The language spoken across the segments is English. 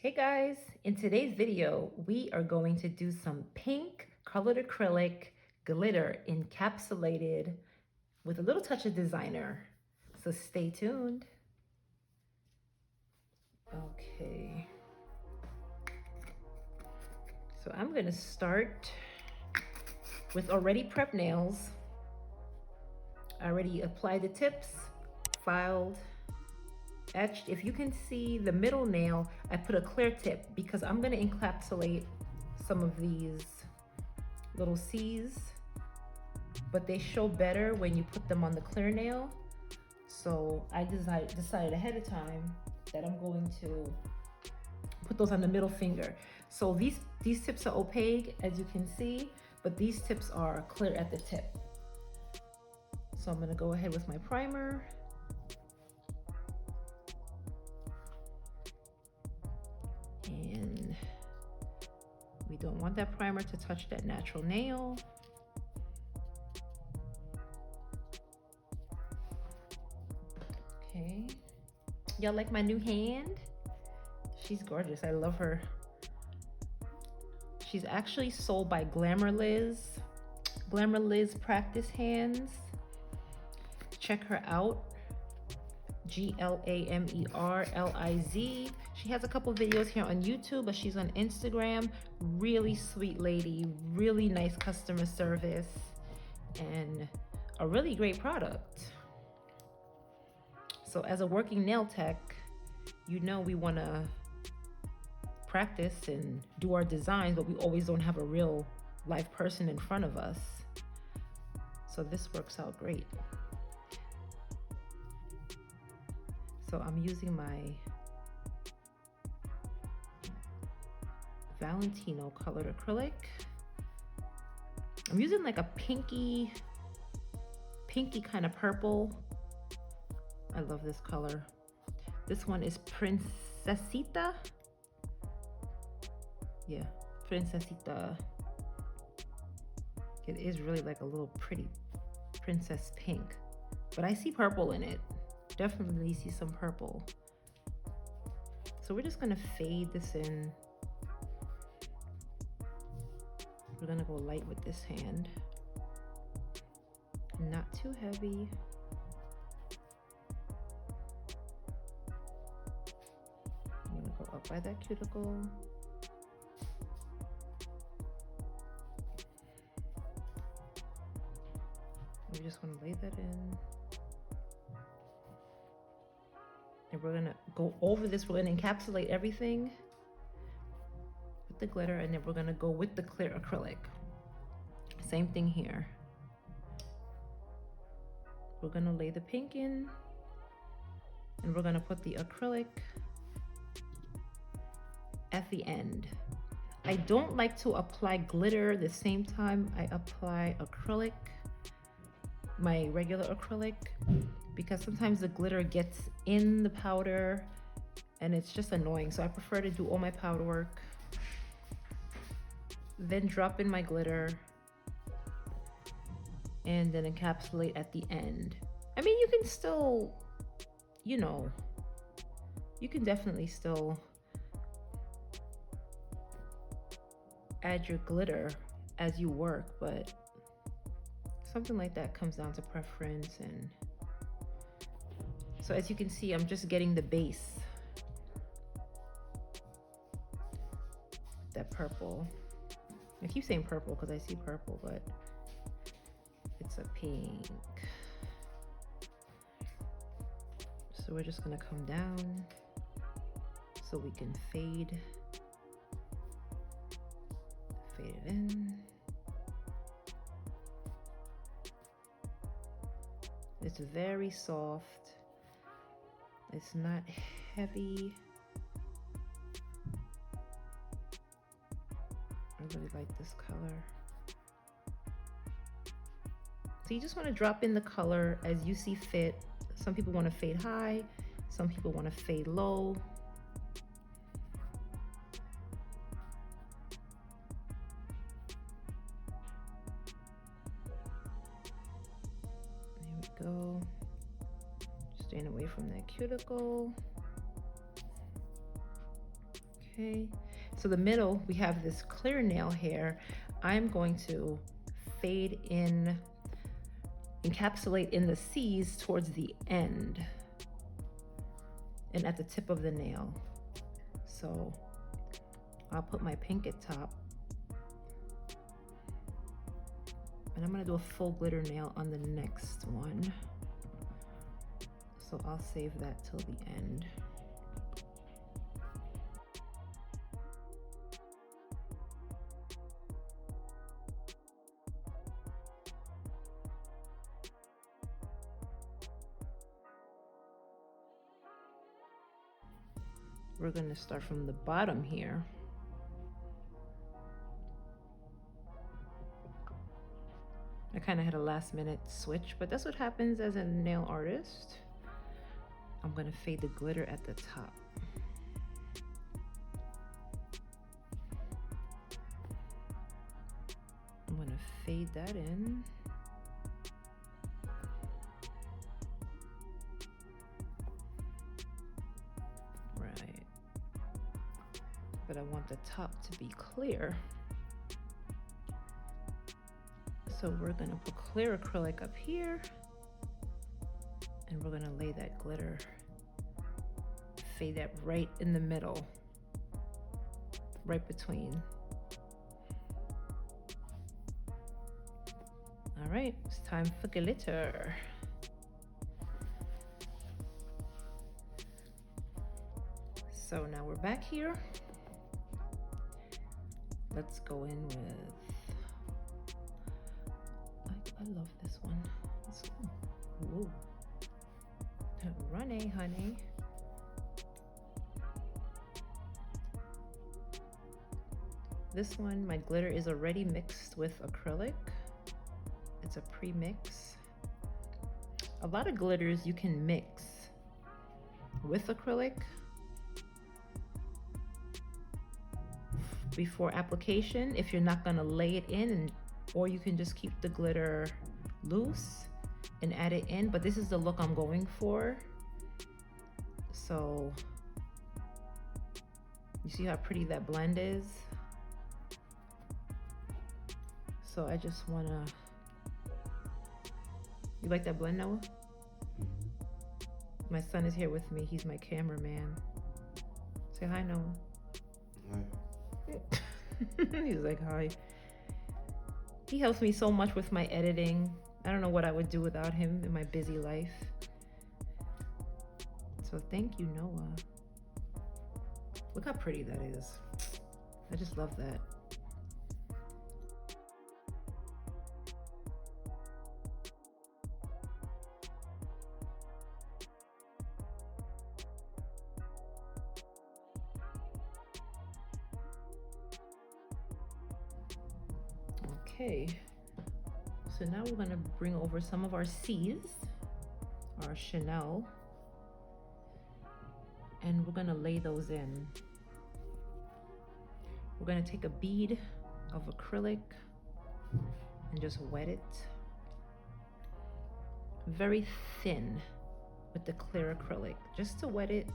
Hey guys, in today's video, we are going to do some pink colored acrylic glitter encapsulated with a little touch of designer. So stay tuned. Okay. So I'm gonna start with already prepped nails. I already applied the tips, filed, etched. If you can see the middle nail, I put a clear tip because I'm gonna encapsulate some of these little C's, but they show better when you put them on the clear nail. So I decided ahead of time that I'm going to put those on the middle finger. So these tips are opaque, as you can see, but these tips are clear at the tip. So I'm gonna go ahead with my primer. And we don't want that primer to touch that natural nail. Okay. Y'all like my new hand? She's gorgeous. I love her. She's actually sold by Glamour Liz. Glamour Liz Practice Hands. Check her out. GLAMERLIZ. She has a couple videos here on YouTube, but she's on Instagram. Really sweet lady, really nice customer service, and a really great product. So as a working nail tech, you know we want to practice and do our designs, but we always don't have a real live person in front of us. So this works out great. So I'm using my Valentino colored acrylic. I'm using like a pinky kind of purple. I love this color. This one is Princesita. Yeah, Princesita. It is really like a little pretty princess pink, but I see purple in it. Definitely see some purple. So we're just gonna fade this in. We're gonna go light with this hand. Not too heavy. I'm gonna go up by that cuticle. We just wanna lay that in. And we're gonna go over this. We're gonna encapsulate everything with the glitter, and then we're gonna go with the clear acrylic. Same thing here. We're gonna lay the pink in, and we're gonna put the acrylic at the end. I don't like to apply glitter the same time I apply acrylic, my regular acrylic, because sometimes the glitter gets in the powder and it's just annoying. So I prefer to do all my powder work, then drop in my glitter, and then encapsulate at the end. I mean, you can still, you know, you can definitely still add your glitter as you work, but something like that comes down to preference. And so as you can see, I'm just getting the base, that purple. I keep saying purple because I see purple, but it's a pink. So we're just gonna come down so we can fade it in. It's very soft. It's not heavy. I really like this color. So you just want to drop in the color as you see fit. Some people want to fade high, some people want to fade low. There we go. Staying away from that cuticle. Okay, so the middle, we have this clear nail here. I'm going to fade in, encapsulate in the C's towards the end and at the tip of the nail. So I'll put my pink at top. And I'm gonna do a full glitter nail on the next one. So I'll save that till the end. We're gonna start from the bottom here. I kind of had a last minute switch, but that's what happens as a nail artist. I'm gonna fade the glitter at the top. I'm gonna fade that in. Right. But I want the top to be clear. So we're gonna put clear acrylic up here, and we're gonna lay that glitter, fade that right in the middle, right between. All right, it's time for glitter. So now we're back here. Let's go in with, I love this one. Let's go. Whoa. Run, honey. This one, my glitter is already mixed with acrylic. It's a pre-mix. A lot of glitters you can mix with acrylic before application if you're not gonna lay it in, or you can just keep the glitter loose and add it in, but this is the look I'm going for. So you see how pretty that blend is? So I just wanna, you like that blend, Noah? My son is here with me, he's my cameraman. Say hi, Noah. Hi. He's like, hi. He helps me so much with my editing. I don't know what I would do without him in my busy life. So thank you, Noah. Look how pretty that is. I just love that. Okay, so now we're gonna bring over some of our C's, our Chanel, and we're gonna lay those in. We're gonna take a bead of acrylic and just wet it very thin with the clear acrylic, just to wet it,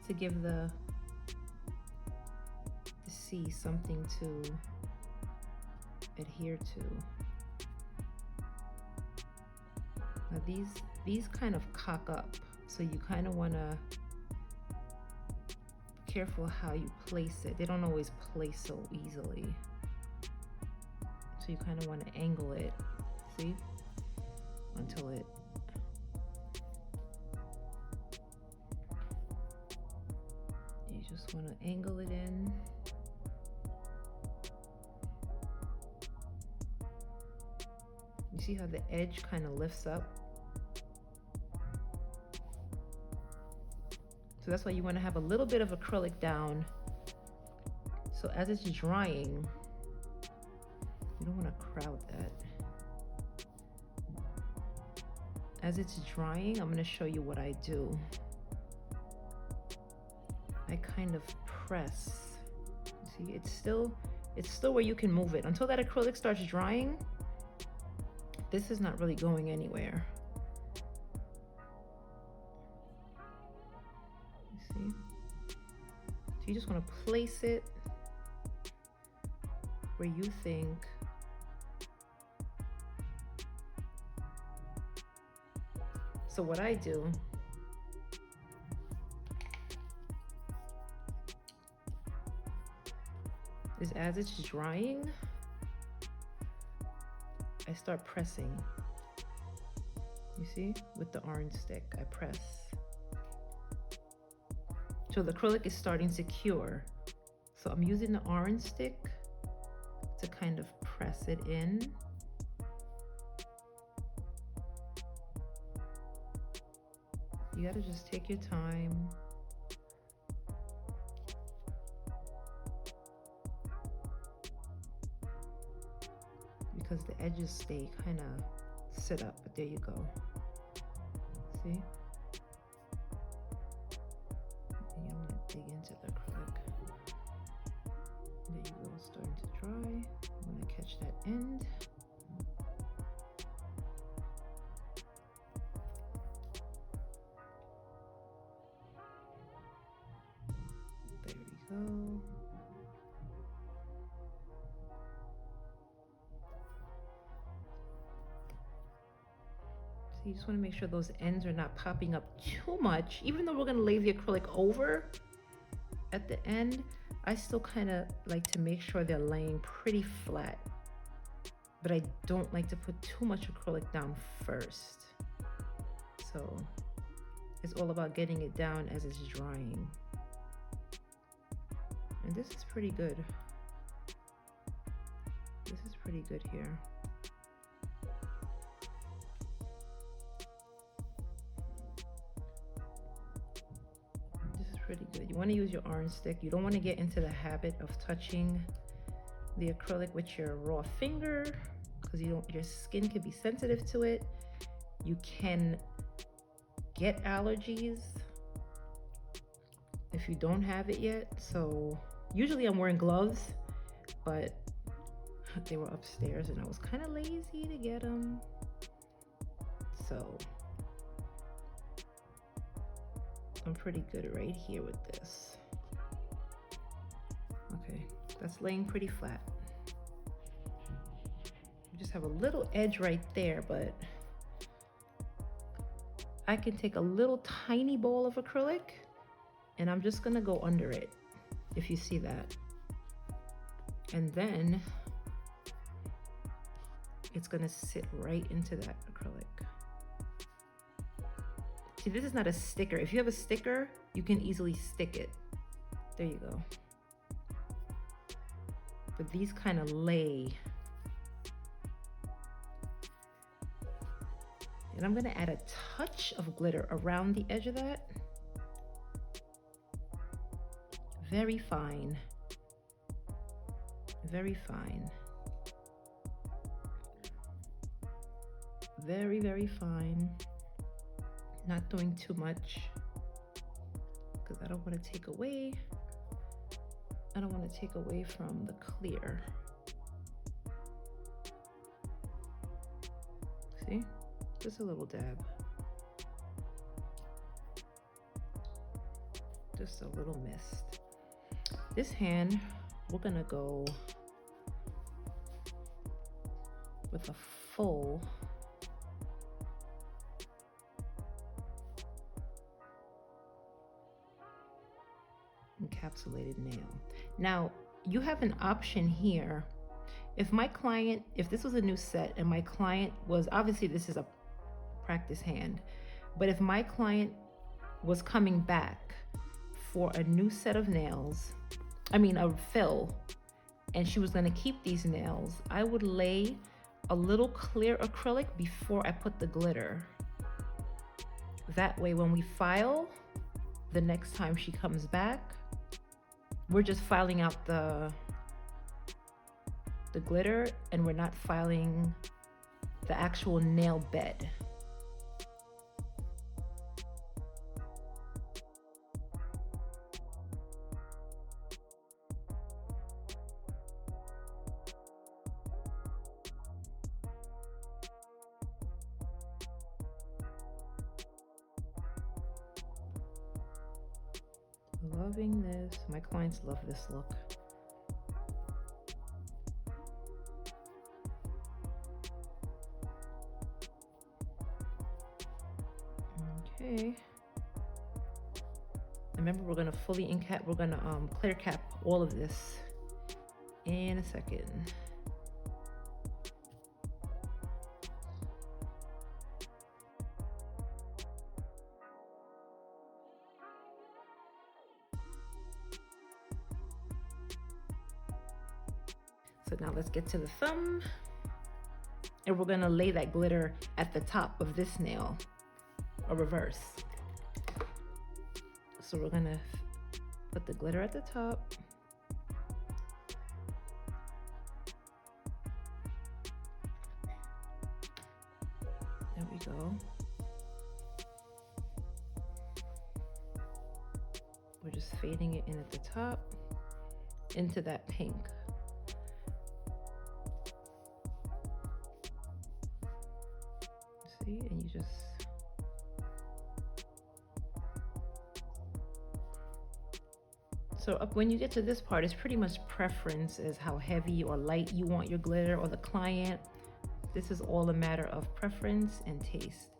to give the C something to adhere to. Now these kind of cock up, so you kind of want to be careful how you place it. They don't always place so easily, so you kind of want to angle it, see, until it, you just want to angle it in. You see how the edge kind of lifts up? So that's why you want to have a little bit of acrylic down. So as it's drying, you don't want to crowd that. As it's drying, I'm going to show you what I do. I kind of press. See, it's still where you can move it. Until that acrylic starts drying, this is not really going anywhere. You see? you just want to place it where you think so. What I do is, as it's drying, I start pressing. You see, with the orange stick, I press. So the acrylic is starting to cure. So I'm using the orange stick to kind of press it in. You gotta just take your time. Because the edges stay kind of sit up, but there you go. See? And you want to dig into the acrylic. There you go, it's starting to dry. I'm going to catch that end. There we go. You just want to make sure those ends are not popping up too much. Even though we're going to lay the acrylic over at the end, I still kind of like to make sure they're laying pretty flat. But I don't like to put too much acrylic down first. So it's all about getting it down as it's drying. And this is pretty good. This is pretty good here. Pretty good. You want to use your orange stick. You don't want to get into the habit of touching the acrylic with your raw finger because your skin can be sensitive to it. You can get allergies if you don't have it yet. So usually I'm wearing gloves, but they were upstairs and I was kind of lazy to get them. So I'm pretty good right here with this. Okay, that's laying pretty flat. You just have a little edge right there, but I can take a little tiny ball of acrylic and I'm just gonna go under it, if you see that. And then it's gonna sit right into that acrylic. See, this is not a sticker. If you have a sticker, you can easily stick it. There you go. But these kind of lay. And I'm gonna add a touch of glitter around the edge of that. Very fine. Very fine. Very, very fine. Not doing too much because I don't want to take away. I don't want to take away from the clear. See? Just a little dab. Just a little mist. This hand, we're gonna go with a full encapsulated nail. Now, you have an option here. If this was a new set and my client was, obviously this is a practice hand, but if my client was coming back for a new set of nails, a fill, and she was gonna keep these nails, I would lay a little clear acrylic before I put the glitter. That way, when we file, the next time she comes back, we're just filing out the glitter and we're not filing the actual nail bed. loving this. My clients love this look. Okay. Remember, we're gonna clear cap all of this in a second. So now let's get to the thumb, and we're gonna lay that glitter at the top of this nail, or reverse. So we're gonna put the glitter at the top. There we go. We're just fading it in at the top into that pink. See, and you just so up when you get to this part, it's pretty much preference as how heavy or light you want your glitter, or the client. This is all a matter of preference and taste.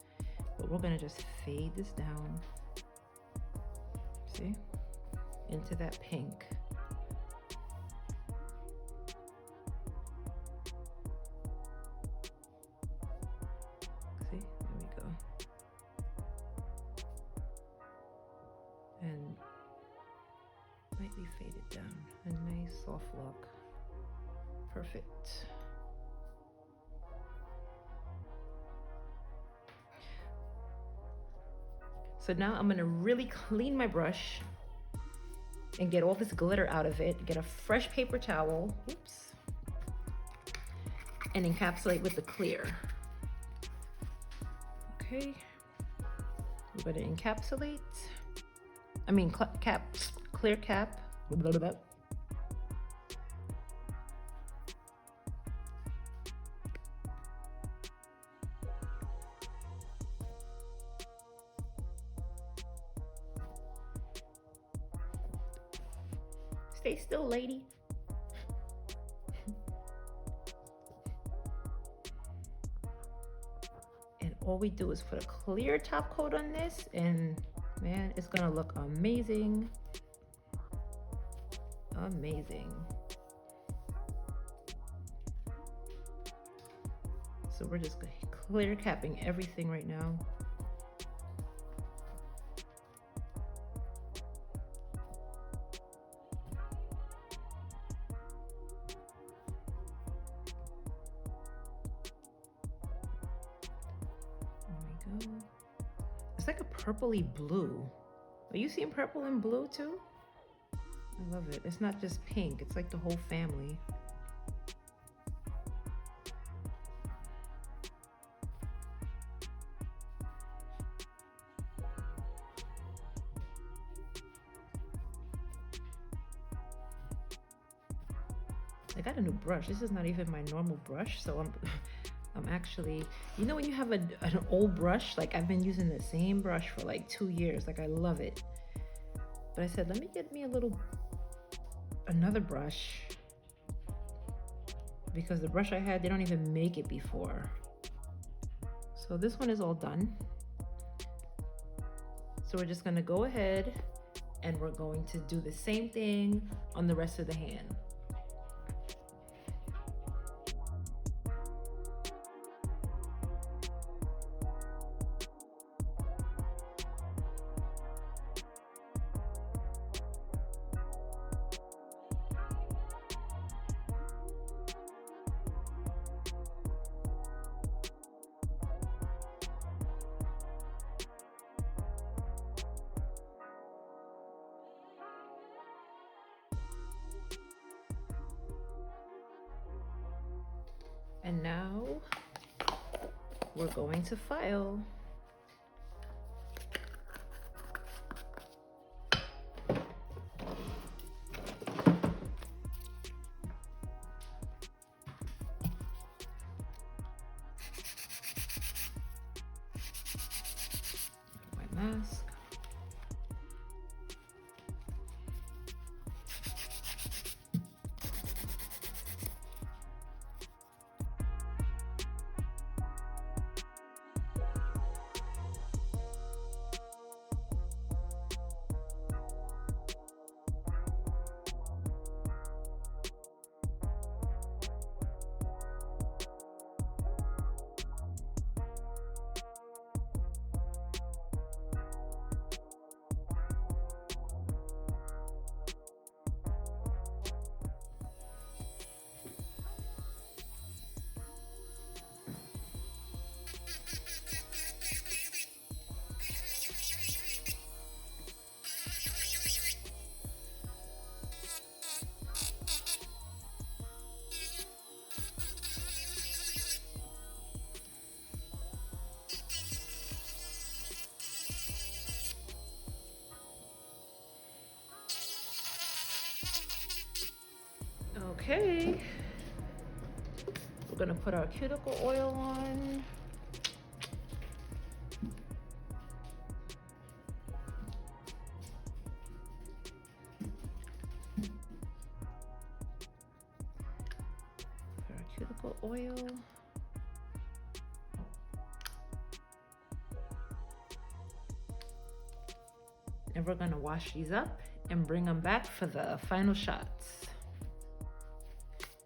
But we're gonna just fade this down, see, into that pink. See, there we go. And lightly faded down, a nice soft look. Perfect. So now I'm gonna really clean my brush and get all this glitter out of it. Get a fresh paper towel, oops, and encapsulate with the clear. Okay, we're gonna encapsulate. Clear cap. Blah, blah, blah. Stay still, lady. And all we do is put a clear top coat on this, and man, it's gonna look amazing. Amazing. So we're just clear capping everything right now. There we go. It's like a purpley blue. Are you seeing purple and blue too? I love it. It's not just pink, it's like the whole family. I got a new brush. This is not even my normal brush, so I'm actually, you know when you have an old brush, like I've been using the same brush for like 2 years, like I love it. But I said, let me get me another brush, because the brush I had, they don't even make it before. So this one is all done. So we're just gonna go ahead and we're going to do the same thing on the rest of the hand. And now we're going to file. My mask. Okay. We're gonna put our cuticle oil on. Put our cuticle oil. And we're gonna wash these up and bring them back for the final shots.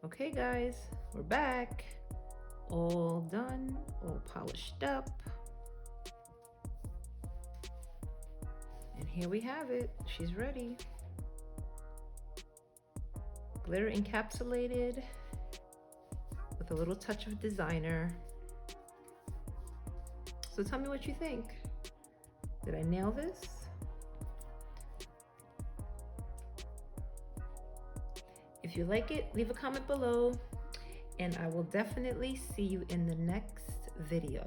Okay guys, we're back. All done, all polished up. And here we have it, she's ready. Glitter encapsulated with a little touch of designer. So tell me what you think. Did I nail this? If you like it, leave a comment below, and I will definitely see you in the next video.